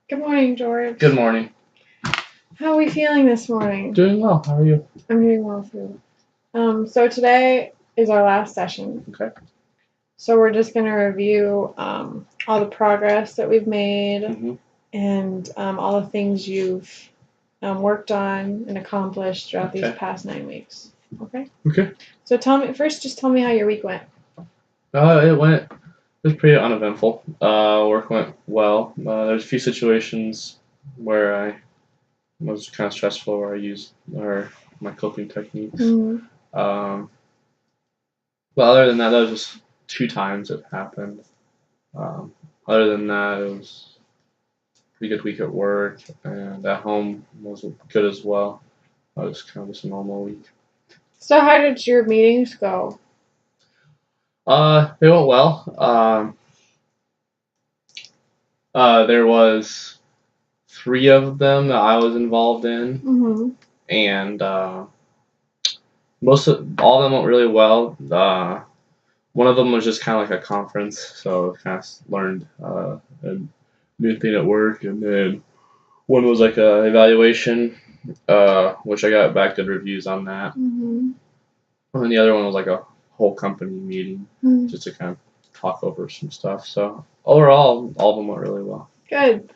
Good morning, George. Good morning. How are we feeling this morning? Doing well. How are you? I'm doing well too. So today is our last session. Okay. So we're just going to review all the progress that we've made and all the things you've worked on and accomplished throughout these past 9 weeks. Okay? Okay. So just tell me how your week went. It was pretty uneventful. Work went well. There's a few situations where I was kind of stressful where I used my coping techniques. But other than that was just 2 times it happened. Other than that, it was a pretty good week at work, and at home was good as well. It was kind of just a normal week. So how did your meetings go? They went well. There was 3 of them that I was involved in, and all of them went really well. One of them was just kind of like a conference, so I kind of learned a new thing at work, and then one was like a evaluation, which I got back good reviews on that. And then the other one was like a whole company meeting, just to kind of talk over some stuff. So overall, all of them went really well. Good.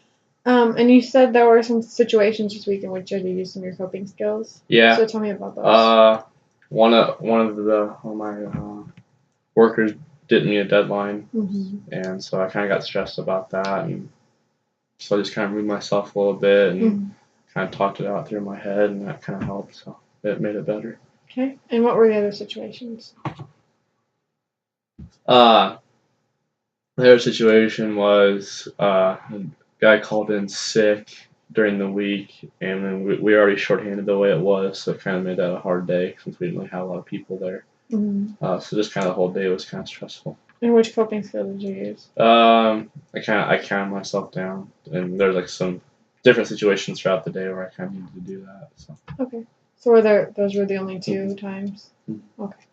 And you said there were some situations this week in which you had to use some of your coping skills. Yeah. So tell me about those. One of my workers didn't meet a deadline, and so I kind of got stressed about that, and so I just kind of moved myself a little bit and kind of talked it out through my head, and that kind of helped. So it made it better. Okay. And what were the other situations? The other situation was a guy called in sick during the week, and then we already shorthanded the way it was, so it kind of made that a hard day since we didn't really have a lot of people there. So just kind of the whole day was kind of stressful. And which coping skill did you use? I calmed myself down, and there's like some different situations throughout the day where I kind of needed to do that. So. Okay. So those were the only 2 times? Okay.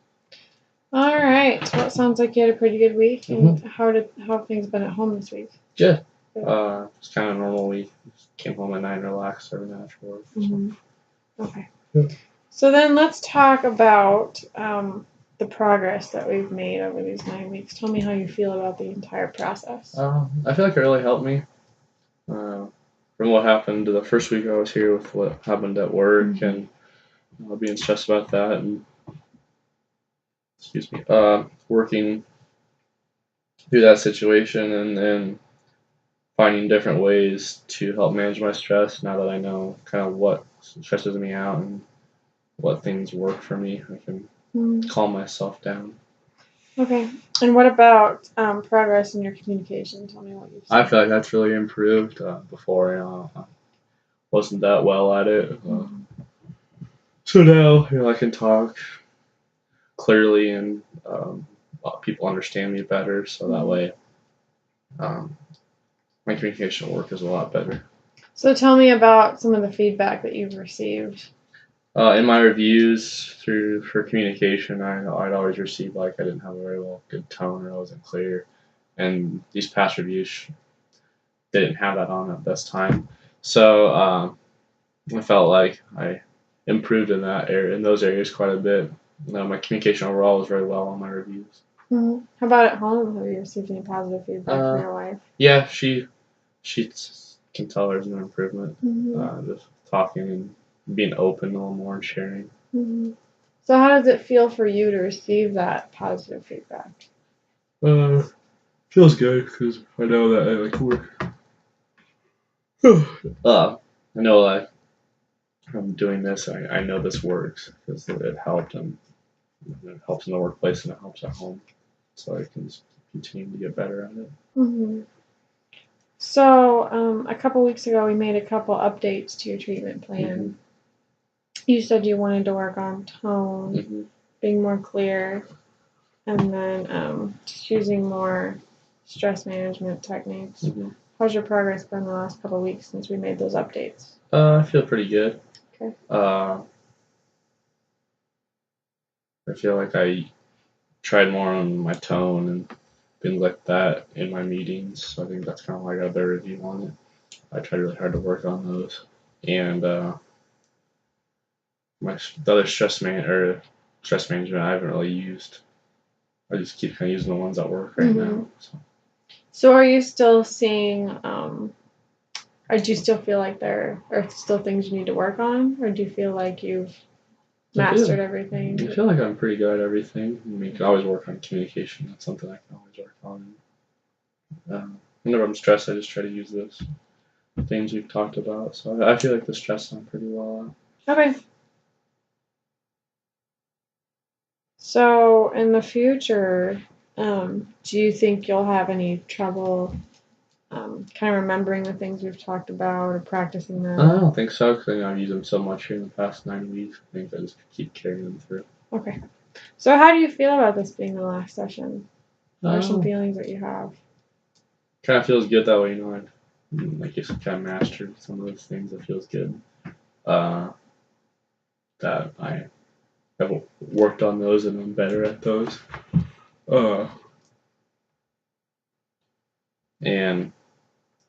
All right. Well, it sounds like you had a pretty good week. And how have things been at home this week? Good. It's kind of a normal week. Just came home at 9, relaxed every night after work. So. Okay. Yeah. So then let's talk about the progress that we've made over these 9 weeks. Tell me how you feel about the entire process. I feel like it really helped me. From what happened the first week I was here with what happened at work and being stressed about that, and working through that situation and then finding different ways to help manage my stress. Now that I know kind of what stresses me out and what things work for me, I can calm myself down. Okay. And what about progress in your communication? Tell me what you've seen. I feel like that's really improved. Before, I wasn't that well at it. So now, I can talk clearly and people understand me better. So that way, my communication work is a lot better. So tell me about some of the feedback that you've received. In my reviews for communication, I'd always receive like I didn't have a very good tone or I wasn't clear, and these past reviews didn't have that on at this time. So I felt like I improved in those areas quite a bit. My communication overall was very well on my reviews. How about at home? Have you received any positive feedback from your wife? Yeah, she can tell there's an improvement. Just talking and being open a little more and sharing. So how does it feel for you to receive that positive feedback? Feels good because I know that I like work. I know that I'm doing this. I know this works because it helped, and it helps in the workplace and it helps at home. So I can continue to get better at it. So a couple weeks ago, we made a couple updates to your treatment plan. You said you wanted to work on tone, being more clear, and then just using more stress management techniques. How's your progress been the last couple of weeks since we made those updates? I feel pretty good. Okay. I feel like I tried more on my tone and things like that in my meetings. So I think that's kind of why I got a better review on it. I tried really hard to work on those, and the other stress management I haven't really used. I just keep kind of using the ones that work right now. So are you still seeing? Or do you still feel like there are still things you need to work on, or do you feel like you've mastered everything? I feel like I'm pretty good at everything. I mean, I can always work on communication. That's something I can always work on. Whenever I'm stressed, I just try to use those things we've talked about. So I feel like the stress I'm pretty well at. Okay. So in the future, do you think you'll have any trouble kind of remembering the things we've talked about or practicing them? I don't think so, because I've used them so much here in the past 9 weeks. I think I just keep carrying them through. Okay. So how do you feel about this being the last session? What are some feelings that you have? Kind of feels good that way, you know. Like you said, kind of mastered some of those things. It feels good. That I have worked on those and I'm better at those. And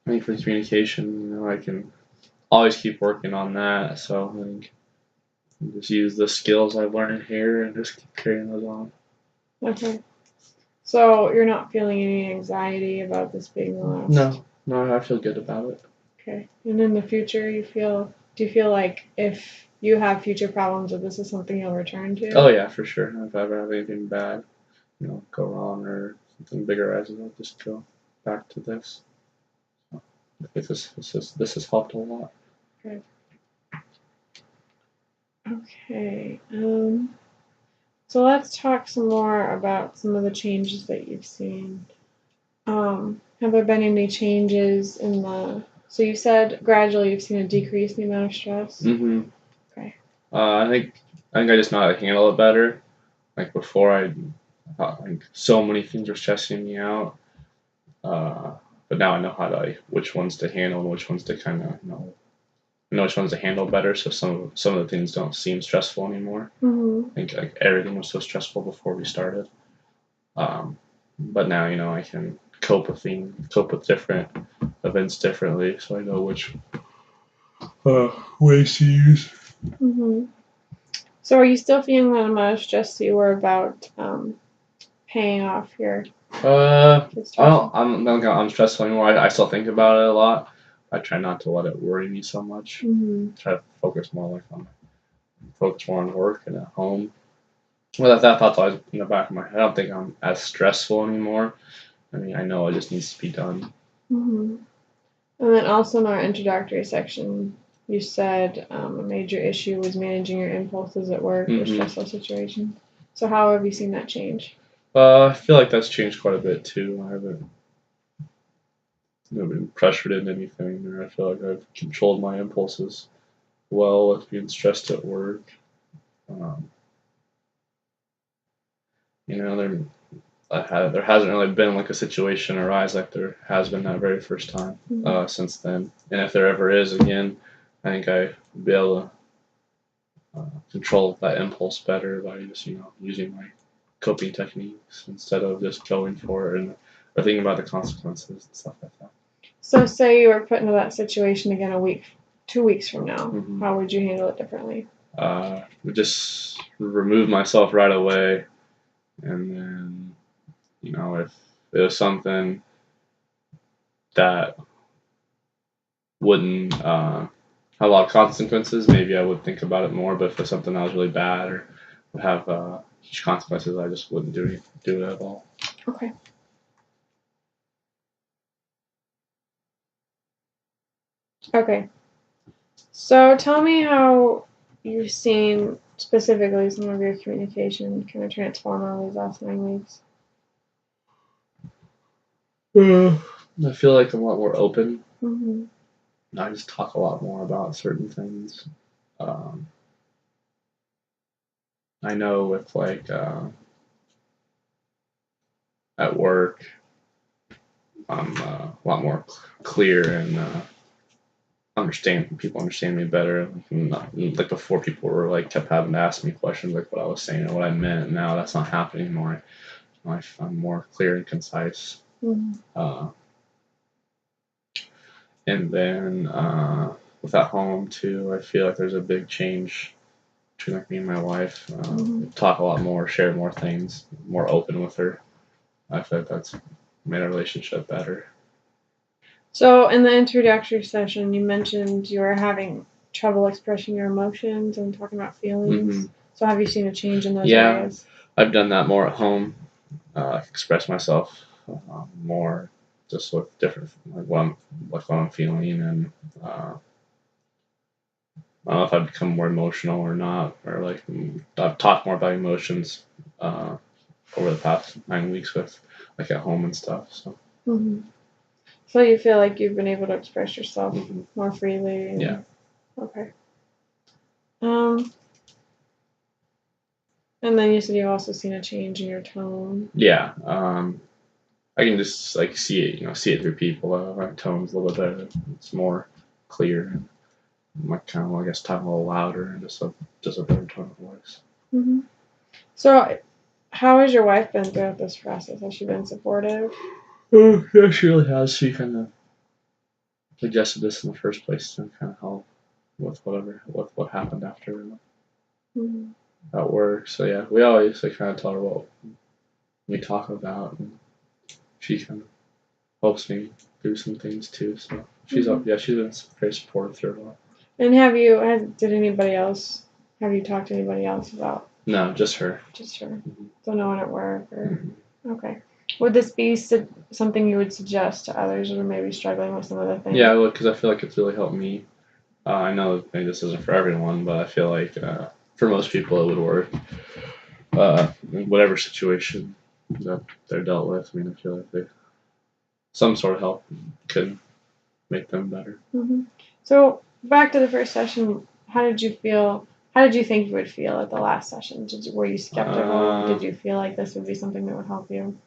I think for communication, you know, I can always keep working on that. So I think just use the skills I've learned here and just keep carrying those on. Okay. So you're not feeling any anxiety about this being the last? No, I feel good about it. Okay. And in the future, do you feel like if you have future problems, that this is something you'll return to? Oh yeah, for sure. If I ever have anything bad, you know, go wrong or something bigger arises, I'll just go back to this. So this has helped a lot. Okay. Okay. So let's talk some more about some of the changes that you've seen. Have there been any changes in the? So you said gradually you've seen a decrease in the amount of stress. Mm-hmm. Okay. I think I just know how to handle it better. Like before, I thought like so many things were stressing me out. But now I know how to which ones to handle and which ones to kind of know which ones to handle better. So some of the things don't seem stressful anymore. Mm-hmm. I think like everything was so stressful before we started. But now you know I can cope with different events differently, so I know which ways to use. Mm-hmm. So are you still feeling that amount of stress you were about paying off your? I'm stressful anymore. I still think about it a lot. I try not to let it worry me so much. Mm-hmm. Try to focus more on work and at home. Well, that thought's always in the back of my head. I don't think I'm as stressful anymore. I mean, I know it just needs to be done. Mm-hmm. And then also in our introductory section, you said a major issue was managing your impulses at work or stressful situations. So how have you seen that change? I feel like that's changed quite a bit too. I haven't been pressured into anything, or I feel like I've controlled my impulses well with being stressed at work. You know, there hasn't really been like a situation arise like there has been that very first time since then. And if there ever is again, I think I'll be able to control that impulse better by just using my coping techniques instead of just going for it or thinking about the consequences and stuff like that. So say you were put into that situation again 2 weeks from now, how would you handle it differently? Would just remove myself right away, and then if it was something that wouldn't have a lot of consequences, maybe I would think about it more. But if it's something that was really bad or would have huge consequences, I just wouldn't do it at all. Okay. Okay. So tell me how you've seen specifically some of your communication kind of transform over these last 9 weeks. I feel like I'm a lot more open. Mm-hmm. I just talk a lot more about certain things. I know with like at work, I'm a lot more clear and people understand me better. Like before, people were kept having to ask me questions like what I was saying or what I meant. Now that's not happening anymore. I'm more clear and concise. Mm-hmm. And then with at home too, I feel like there's a big change between like me and my wife. Talk a lot more, share more things, more open with her. I feel like that's made our relationship better. So in the introductory session, you mentioned you were having trouble expressing your emotions and talking about feelings. So have you seen a change in those areas? I've done that more at home. Express myself more, just with different like what I'm feeling, and I don't know if I've become more emotional or not, or like I've talked more about emotions over the past 9 weeks with like at home and stuff. So. So you feel like you've been able to express yourself more freely? Yeah. Okay. And then you said you've also seen a change in your tone. Yeah. I can just like see it, see it through people. My tone's a little bit better. It's more clear. Like kind of, I guess, talking a little louder and just a better tone of voice. So, how has your wife been throughout this process? Has she been supportive? Oh, yeah, she really has. She kind of suggested this in the first place to kind of help with what happened after at work. So yeah, we always like kind of tell her what we talk about, and she kind of helps me do some things too. So she's she's been very supportive through it all. And have you talked to anybody else about? No, just her. Just her. So no one at work or okay. Would this be something you would suggest to others who are maybe struggling with some other things? Yeah, because I feel like it's really helped me. I know maybe this isn't for everyone, but I feel like for most people it would work. In whatever situation that they're dealt with, I mean, I feel like some sort of help could make them better. So back to the first session, how did you feel? How did you think you would feel at the last session? Were you skeptical? Did you feel like this would be something that would help you?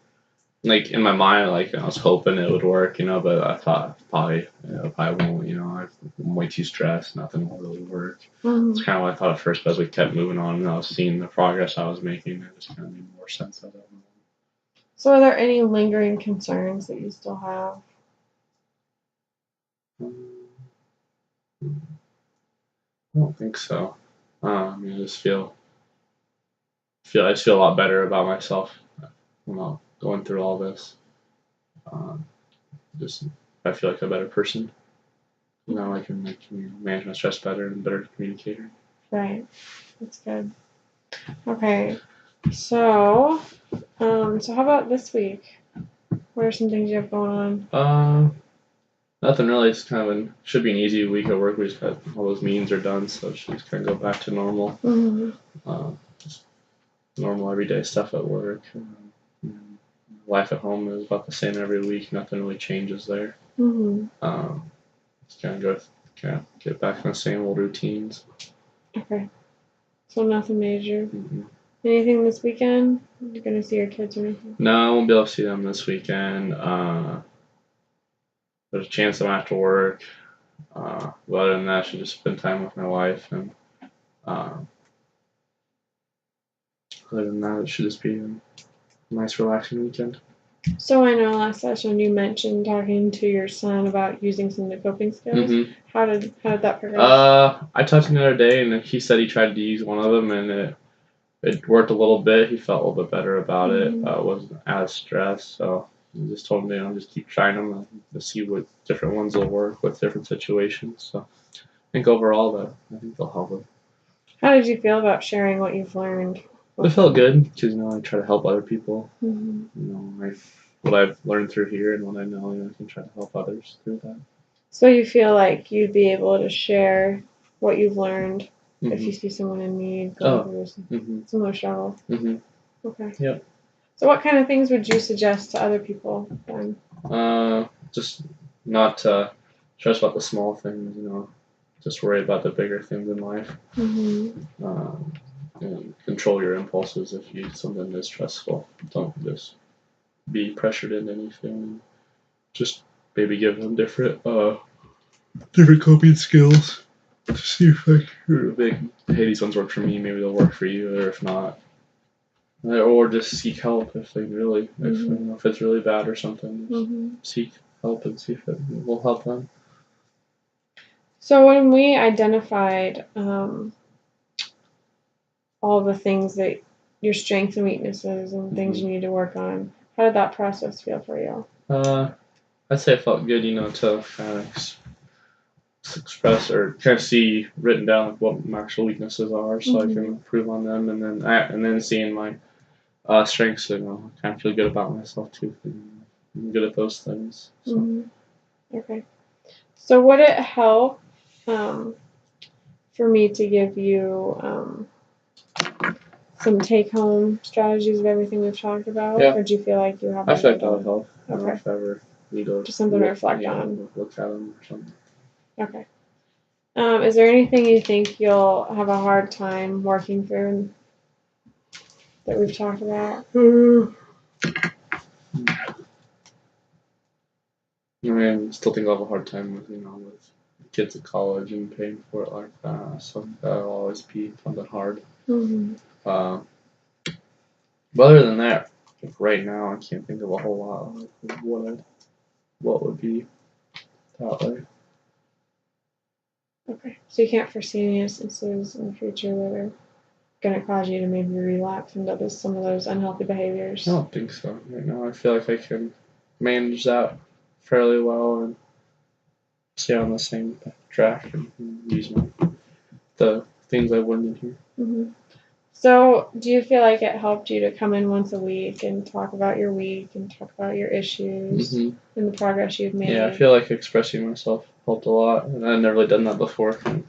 Like in my mind, like I was hoping it would work, but I thought probably won't. I'm way too stressed. Nothing will really work. It's kind of what I thought at first, but as we kept moving on and I was seeing the progress I was making, it just kind of made more sense of it. So, are there any lingering concerns that you still have? I don't think so. I just feel a lot better about myself going through all this. I feel like a better person. Now I can manage my stress better and better communicator. Right. That's good. Okay. So, how about this week? What are some things you have going on? Nothing really. It's should be an easy week at work. We just got all those meetings are done, so it should just kind of go back to normal. Just normal everyday stuff at work. Life at home is about the same every week. Nothing really changes there. Just kind of get back in the same old routines. Okay. So nothing major. Anything this weekend? You're gonna see your kids or anything? No, I won't be able to see them this weekend. There's a chance I might have to work. But other than that, I should just spend time with my wife, and other than that, it should just be a nice, relaxing weekend. So I know last session you mentioned talking to your son about using some of the coping skills. How did that progress? I talked to him the other day, and he said he tried to use one of them, and it worked a little bit. He felt a little bit better about it. Wasn't as stressed, so I just told him, just keep trying them to see what different ones will work with different situations. So I think overall, I think they'll help him. How did you feel about sharing what you've learned? It felt good because I try to help other people. What I've learned through here and what I know, I can try to help others through that. So you feel like you'd be able to share what you've learned if you see someone in need going through similar struggle. Okay. Yep. So what kind of things would you suggest to other people then? Just not stress about the small things, just worry about the bigger things in life. And control your impulses if something is stressful. Don't just be pressured into anything. Just maybe give them different coping skills to see if hey, these ones work for me, maybe they'll work for you, or if not. Or just seek help if if it's really bad or something. Seek help and see if it will help them. So when we identified all the things that your strengths and weaknesses and things you need to work on, how did that process feel for you? I'd say it felt good, to kind of express or kind of see written down like what my actual weaknesses are, so I can improve on them, and then seeing my strengths, kind of feel good about myself too. I'm good at those things. So. Okay. So would it help for me to give you some take-home strategies of everything we've talked about? Yeah. Or do you feel like you have? I feel like that would help. Okay. If I ever need to just something to reflect on. Look at them or something. Okay. Is there anything you think you'll have a hard time working through that we've talked about? I still think I'll have a hard time with with kids at college and paying for it like that. So that'll always be something hard. But other than that, right now I can't think of a whole lot of what would be that way. Okay. So you can't foresee any instances in the future that are going to cause you to maybe relapse into some of those unhealthy behaviors? I don't think so. Right now I feel like I can manage that fairly well and stay on the same track and use the things I learned in here. So, do you feel like it helped you to come in once a week and talk about your week and talk about your issues and the progress you've made? Yeah, I feel like expressing myself helped a lot, and I've never really done that before. And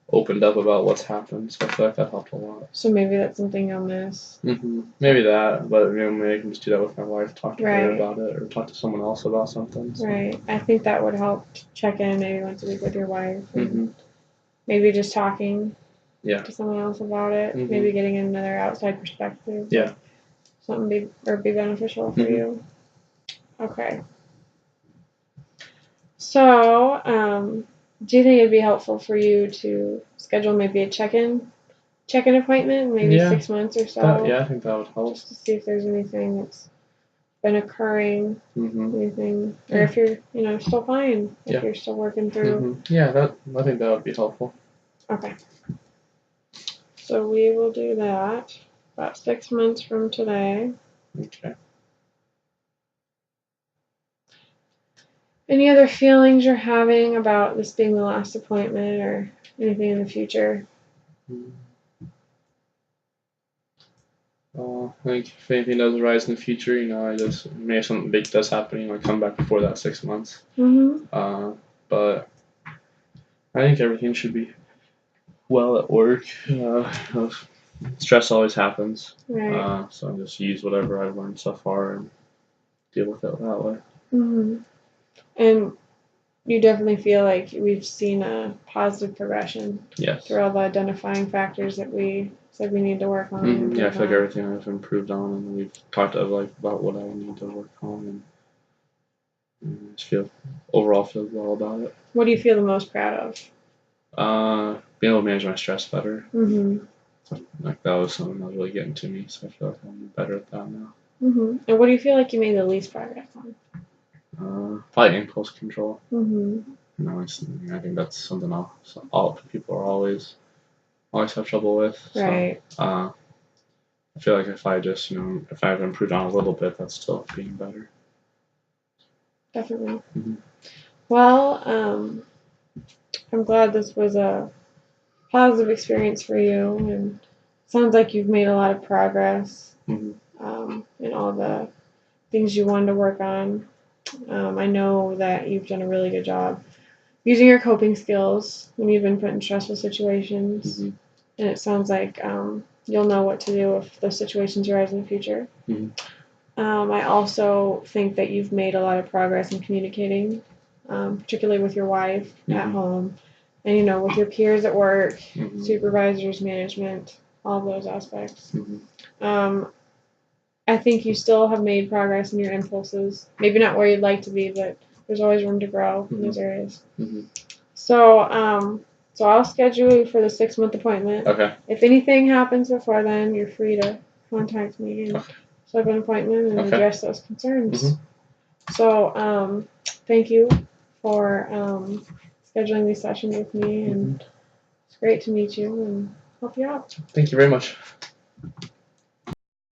opened up about what's happened, so I feel like that helped a lot. So maybe that's something you'll miss. Maybe that, but maybe I can just do that with my wife, talk to her about it, or talk to someone else about something. So. Right. I think that would help check in maybe once a week with your wife. And maybe just talking to someone else about it. Maybe getting another outside perspective. Yeah. Something be beneficial for you. Okay. So, do you think it'd be helpful for you to schedule maybe a check-in appointment, maybe 6 months or so? I think that would help. Just to see if there's anything that's been occurring, anything, or if you're still fine, if you're still working through. Yeah, I think that would be helpful. Okay. So we will do that about 6 months from today. Okay. Any other feelings you're having about this being the last appointment or anything in the future? I think if anything does arise in the future, I just maybe something big does happen, I come back before that 6 months. But I think everything should be well at work. Stress always happens. Right. So I just use whatever I've learned so far and deal with it that way. And you definitely feel like we've seen a positive progression through all the identifying factors that we said we need to work on. Yeah, I feel like everything I've improved on, and we've talked about what I need to work on, and I just overall feel well about it. What do you feel the most proud of? Being able to manage my stress better. Like that was something that was really getting to me, so I feel like I'm better at that now. And what do you feel like you made the least progress on? Probably impulse control. I think that's something all people are always have trouble with. Right. So, I feel like if I just if I've improved on a little bit, that's still being better. Definitely. Well, I'm glad this was a positive experience for you, and it sounds like you've made a lot of progress in all the things you wanted to work on. I know that you've done a really good job using your coping skills when you've been put in stressful situations, and it sounds like you'll know what to do if those situations arise in the future. I also think that you've made a lot of progress in communicating, particularly with your wife at home, and with your peers at work, supervisors, management, all those aspects. I think you still have made progress in your impulses. Maybe not where you'd like to be, but there's always room to grow in those areas. So I'll schedule you for the 6-month appointment. Okay. If anything happens before then, you're free to contact me and set up an appointment and address those concerns. So thank you for scheduling these sessions with me, and it's great to meet you and help you out. Thank you very much.